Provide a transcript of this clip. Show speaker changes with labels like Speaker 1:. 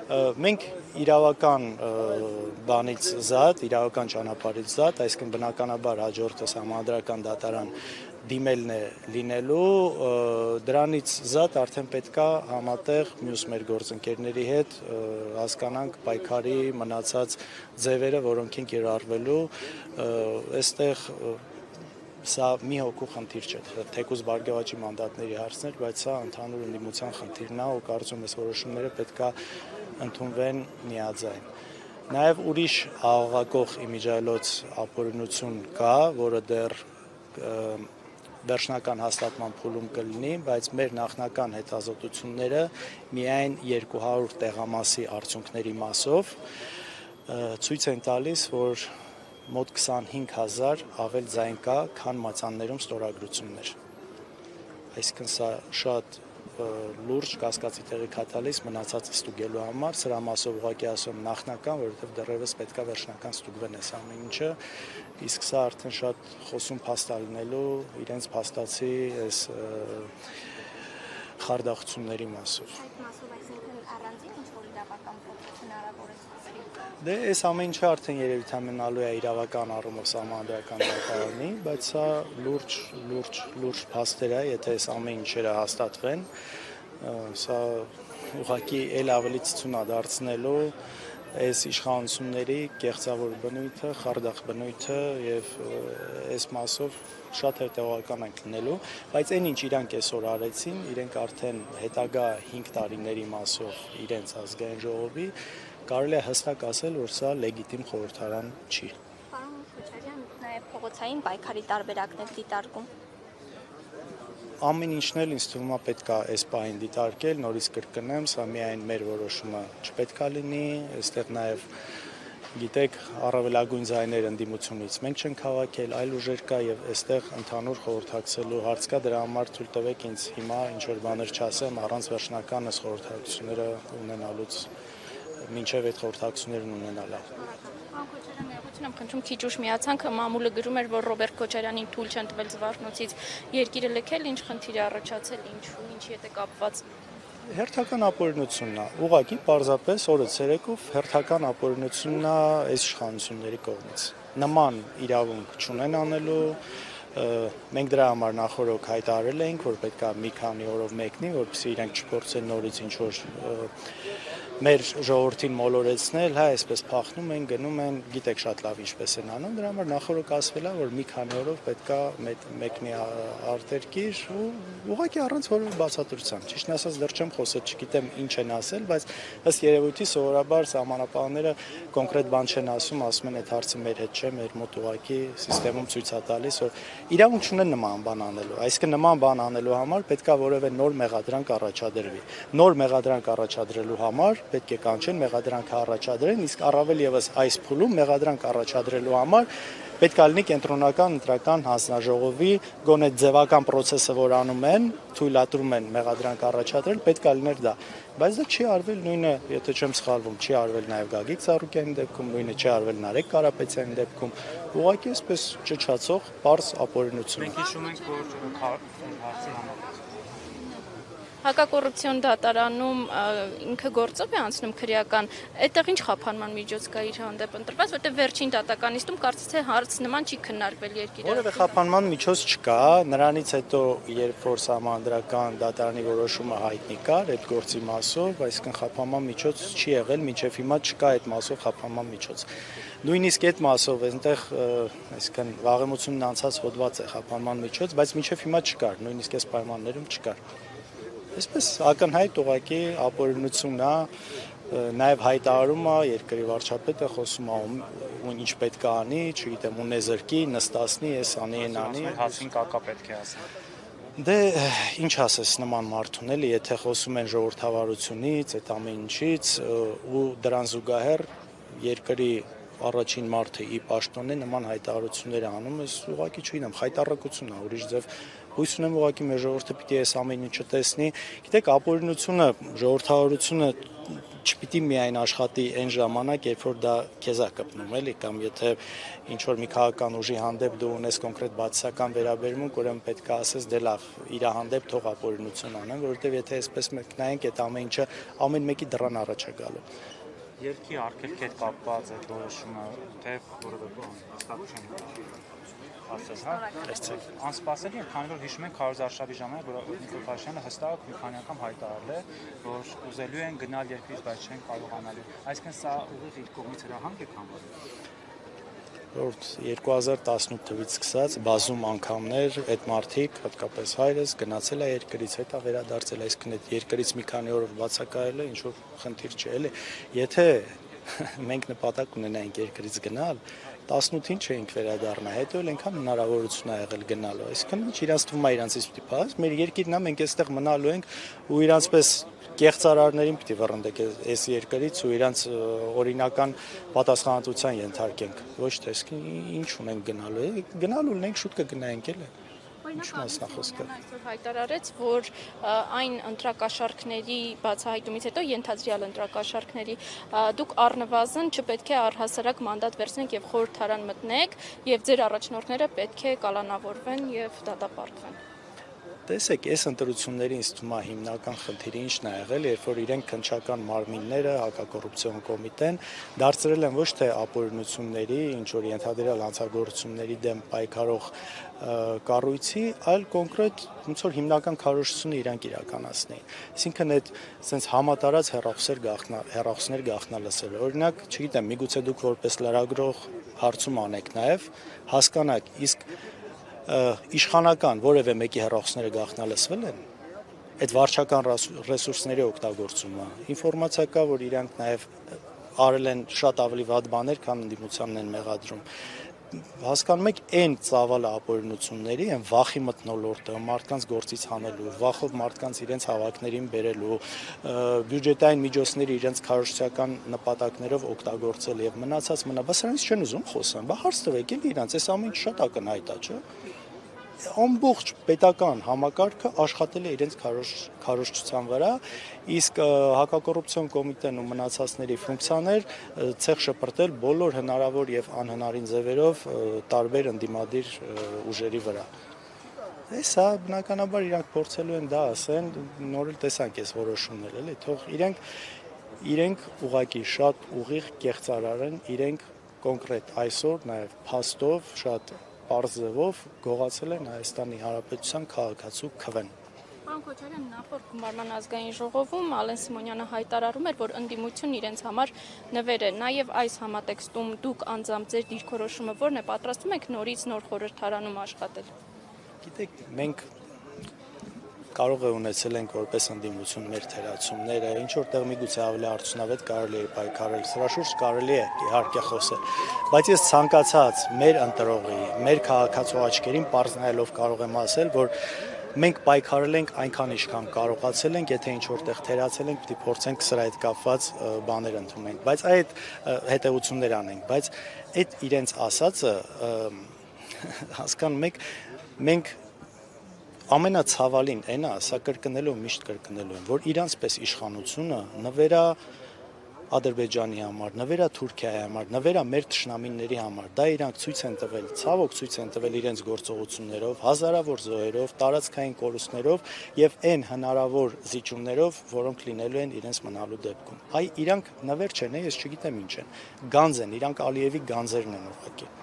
Speaker 1: Մենք իրավական բանից զատ, իրավական ճանապարհից զատ, այսինքն բնականաբար հաջորդը համանդրական դատարան դիմելն է լինելու, դրանից զատ արդեն պետք է համատեղ մյուս մեր գործընկերների հետ հասկանանք պայքարի մնացած ձևերը, որոնք են կիրառվելու, այստեղ սա մի հոգու խնդիր չէ, թեկուզ բարգավաճի մանդատների հարցներ, բայց սա ընդհանուր ընդդիմության խնդիրն է ու կարծում եմ, որոշումները պետք է ընդունվեն միաձայն։ Նաև ուրիշ աղաղակող իմիջիայլոց ապօրինություն կա, որը դեռ վերջնական հաստատման փուլում կլինի, բայց մեր նախնական հետազոտությունները միայն 200 տեղամասի արդյունքների մասով ցույց են տալիս, որ մոտ 25,000 ավել ձայն կա, քան մատյաններում ստորագրություններ։ Այսինքն սա շատ լուրջ կասկածի տեղի կատարելիս մնացածը ստուգելու համար, սրա մասով ուղղակի ասում նախնական, որովհետև դեռևս պետք է վերջնական ստուգվեն այս ամեն ինչը, իսկ սա արդեն շատ խոսում փաստա լինելու իրենց փաստացի այս խարդախությունների մասով։
Speaker 2: Այդ մասով այսինքն առանձին ինչ-որ իրավական փոփոխ հնարավոր է ցուցի։
Speaker 1: Դե այս ամեն ինչը արդեն երևի թե մնալու է իրավական առումով համանդրական դատարանի, բայց սա լուրջ փաստեր է, եթե այս ամեն ինչերը հաստատվեն, սա ուղղակի էլ ավելի ցցունա դարձնելու այս իշխանությունների կեղծավոր բնույթը, խարդախ բնույթը եւ այս մասով շատ հետեւական ենք լինելու, բայց այն ինչ իրանք այսօր արեցին, իրենք արդեն հետագա 5 տարիների մասով իրենց ազգային ժողովի կարելի է հստակ ասել, որ սա լեգիտիմ խորհրդարան չի։
Speaker 2: Պարոն Քոչարյան, նաև փողոցային պայքարի տարբերակներ դիտարկում։
Speaker 1: Ամեն ինչն էլ ինձ թվում է պետք է այս պահին դիտարկել, նորից կրկնեմ, սա միայն մեր որոշումը չպետք է լինի, այստեղ նաև գիտեք, առավելագույն ձայներ ընդդիմությունից մենք չենք հավաքել, այլ ուժեր կա եւ այստեղ ընդհանուր խորհրդակցելու հարց կա, դրա համար թույլ տվեք ինձ հիմա ինչ որ բաներ չասեմ, առանց վերջնական այս խորհրդակցությունները ունենալուց մինչև այդ խորհրդակցություններն ունենալա։
Speaker 2: Պարոն Քոչարյան, ներողություն եմ խնդրում, քիչ ուշ միացանք, մամուլը գրում էր, որ Ռոբերտ Քոչարյանին թույլ չեն տվել Զվարթնոցից երկիրը լքել, ինչ խնդիր է առաջացել, ինչու, ինչի հետ է կապված։
Speaker 1: Հերթական ապօրինությունն է, ուղղակի պարզապես օրը ցերեկով հերթական ապօրինությունն է այս իշխանությունների կողմից։ Նման իրավունք չունեն անելու, մենք դրա համար նախորդ հայտարարել էինք, որ պետք է մի քանի օրով մեկնի, որպեսզի իրենք չփորձեն նորից ինչ որ մեր ժողովրդին մոլորեցնել, հա, այսպես փախնում են, գնում են, գիտեք շատ լավ ինչպես են անում, դրա համար նախորդ ասվել է, որ մի քանի օրով պետք է մեկնի արտերկիր ու ուղղակի առանց որևէ բացատրության։ Ճիշտն ասած դեռ չեմ խոսել, չգիտեմ ինչ են ասել, բայց ըստ երևույթի սովորաբար սահմանապահները կոնկրետ բան չեն ասում են այդ հարցը մեր հետ չէ, մեր մոտ ուղղակի համակարգում ցույց է տալիս, որ իրավունք չունեն նման բան անելու։ Այսինքն նման բան անելու համար պետք է որևէ նոր մեղադրանք առաջադրվի։ Նոր մեղադրանք առաջադրելու համար պետք է կանչեն մեղադրանքը առաջադրեն, իսկ առավել եւս այս փուլում մեղադրանք առաջադրելու համար պետք է լինի կենտրոնական ընտրական հանձնաժողովի գոնե ձևական process-ը, որ անում են, թույլատրում են մեղադրանք առաջադրել, պետք է լիներ դա։ Բայց դա չի արվել նույնը, եթե չեմ սխալվում, չի արվել նաեւ Գագիկ Ծառուկյանի դեպքում, նույնը չի արվել Նարեկ Կարապետյանի դեպքում։ Ուղղակի այսպես ճչացող պարզ ապօրինություն։
Speaker 3: Մենք հիշում ենք, որ հարցի
Speaker 2: Հակակոռուպցիոն դատարանում ինքը գործով է անցնում քրեական, այդտեղ ինչ խափանման միջոց կա իր հանդեպ ընտրված, որտեղ վերջին դատականիստում կարծես թե հարց նման չի քննարկվել երկիրը։
Speaker 1: Որևէ խափանման միջոց չկա, նրանից հետո երբ որ համանդրական դատարանի որոշումը հայտնի կար այդ գործի մասով, այսինքն խափանման միջոց չի եղել, մինչև հիմա չկա այդ մասով խափանման միջոց։ Նույնիսկ այդ մասով այնտեղ, այսինքն վաղեմությունն անցած հոդված է խափանման միջոց, բայց մինչև հիմա չկար, նույնիսկ այս պայմաններում չկար։ Այսպես ակնհայտ ուղղակի ապօրինությունն է, նաև հայտարարում է երկրի վարչապետը խոսում է ինչ պետք է անի, չգիտեմ, ունեզրկի, նստացնի, այս անի, այն անի։
Speaker 3: Հասին կակա պետք է ասել։
Speaker 1: Դե ինչ ասես նման մարդուն էլի, եթե խոսում են ժողովրդավարությունից, այդ ամեն ինչից ու դրան զուգահեռ երկրի առաջին մարդը ի պաշտոնե նման հայտարարություններ անում, ես ուղղակի չգիտեմ, խայտառակություն է, ուրիշ ձև հույս ունեմ ուղղակի մեր ժողովուրդը պիտի այս ամեն ինչը տեսնի։ Գիտեք, ապօրինությունը, ժողովրդավարությունը չպիտի միայն աշխատի այն ժամանակ, երբ որ դա քեզ է կպնում, էլի, կամ եթե ինչ որ մի քաղաքական ուժի հանդեպ դու ունես կոնկրետ բացասական վերաբերմունք, ուրեմն պետք է ասես դե լավ, իր հանդեպ թող ապօրինություն անեն, որովհետև եթե այսպես մենք նայենք, այդ ամեն ինչը ամեն մեկի դռան առաջ է գալու։
Speaker 3: Երկի արգելքի հետ կապված այդ որոշումը, թե որևէ հստակ չեն ասես, հա։ Անսպասելի է, քանի որ հիշում ենք Քարոզ արշավի ժամանակ, որ Նիկոլ Փաշինյանը հստակ մի քանի անգամ հայտարարել է, որ ուզելու են գնալ երկրից, բայց չեն կարողանալու։ Այսինքն սա ուղիղ իր կողմից հրահանգ է համարվում։
Speaker 1: Որ 2018 թվականից սկսած բազում անգամներ այդ մարդիկ, հատկապես հայրս, գնացել է երկրից, հետո վերադարձել, այսինքն այդ երկրից մի քանի օրով բացակայել է, ինչ որ խնդիր չէ, էլի։ Եթե մենք նպատակ ունենայինք երկրից գնալ, 18-ին չէինք վերադառնա, հետո էլ այնքան հնարավորություն ա եղել գնալու, այսինքն ինչ իրանց թվում է իրանցից պիտի փախած, մեր երկիրն է, մենք այստեղ մնալու ենք ու իրանցպես կեղծարարներին պիտի վռնդենք այս երկրից ու իրանց օրինական պատասխանատվության ենթարկենք, ոչ թե ինչ ունենք գնալու ունենք, շուտ կգնայինք էլ է։
Speaker 2: Այսօր հայտարարեց, որ այն ընտրակաշարքների բացահայտումից հետո ենթադրյալ ընտրակաշարքների դուք առնվազն չպետք է առհասարակ մանդատ վերցնեք եւ խորհրդարան մտնեք եւ ձեր առաջնորդները պետք է կալանավորվեն եւ դատապարտվեն։
Speaker 1: Տեսեք, այս ընտրությունների ինձ թվում է հիմնական խնդիրը ինչն է եղել, երբ որ իրենք քննչական մարմինները, հակակոռուպցիոն կոմիտեն դարձրել են ոչ թե ապօրինությունների, ինչ որ ենթադրյալ հանցագործությունների դեմ պայքարող կառույցի, այլ կոնկրետ ոնց որ հիմնական քարոզությունը իրանք իրականացնեին։ Այսինքն այդ sense համատարած հեռախոսներ գաղտնալսել։ Օրինակ, չգիտեմ, միգուցե դուք որպես լրագրող հարցում անեք նաև, հասկանաք, իսկ իշխանական որևէ մեկի հեռախոսները գաղտնալսվել են, այդ վարչական ռեսուրսների օգտագործումը, ինֆորմացիա կա, որ իրանք նաև արել են շատ ավելի վատ բաներ, քան ընդդիմությանն են մեղադրում։ Հասկանում եք, այն ծավալը ապօրինությունների, այն վախի մթնոլորտը, մարդկանց գործից հանելու, վախով մարդկանց իրենց հավաքներին բերելու, բյուջետային միջոցները իրենց քարոզչական նպատակներով օգտագործել եւ մնացած բա սրանից չեն ուզում խոսան, բա հարց տվեք էլի իրանց, այս ամեն ինչ շատ ակնհայտ է, չէ՞։ Ամբողջ պետական համակարգը աշխատել է իրենց քարոզչության վրա, իսկ հակակոռուպցիոն կոմիտեն ու մնացածների ֆունկցիաներ ցեղ շպրտել բոլոր հնարավոր եւ անհնարին ձևերով տարբեր ընդդիմադիր ուժերի վրա։ Սա բնականաբար իրանք փորձելու են դա ասեն, նոր էլ տեսանք այս որոշումները, էլի, թող իրենք ուղղակի շատ ուղիղ կեղծարար են, իրենք կոնկրետ այսօր նաեւ փաստով շատ պարզ ձևով գողացել են Հայաստանի Հանրապետության քաղաքացու քվեն։
Speaker 2: Պարոն Քոչարյան, նախորդ գումարման ազգային ժողովում Ալեն Սիմոնյանը հայտարարում էր, որ ընդդիմությունն իրենց համար նվեր է, նաև այս համատեքստում դուք անձամբ ձեր դիրքորոշումը որն է, պատրաստվում եք նորից նոր խորհրդարանում աշխատել։
Speaker 1: Գիտեք, մենք կարող է ունեցել ենք որպես ընդդիմություն մեր թերացումները, ինչ որտեղ միգուցե ավելի արդյունավետ կարելի է պայքարել, սրա շուրջ կարելի է իհարկե խոսել, բայց ես ցանկացած մեր ընտրողի, մեր քաղաքացու աչքերին պարզ նայելով կարող եմ ասել, որ մենք պայքարել ենք այնքան ինչքան կարողացել ենք, եթե ինչ որտեղ թերացել ենք, պիտի փորձենք սրա հետ կապված բաներ ընդունենք, բայց այդ հետևություններ անենք, բայց այդ իրենց ասածը հասկանում եք, մենք ամենացավալին այն է, սա կրկնելու միշտ կրկնելու են, որ իրանցպես իշխանությունը նվերա Ադրբեջանի համար, նվերա Թուրքիայի համար, նվերա մեր թշնամիների համար, դա իրանք ցույց են տվել, ցավոք ցույց են տվել իրենց գործողություններով, հազարավոր զոհերով, տարածքային կորուստներով եւ այն հնարավոր զիջումներով, որոնք լինելու են իրենց մնալու դեպքում։ Այ իրանք նվեր չեն, ես չգիտեմ ինչ են, գանձ են, իրանք Ալիևի գանձերն են ուղղակի։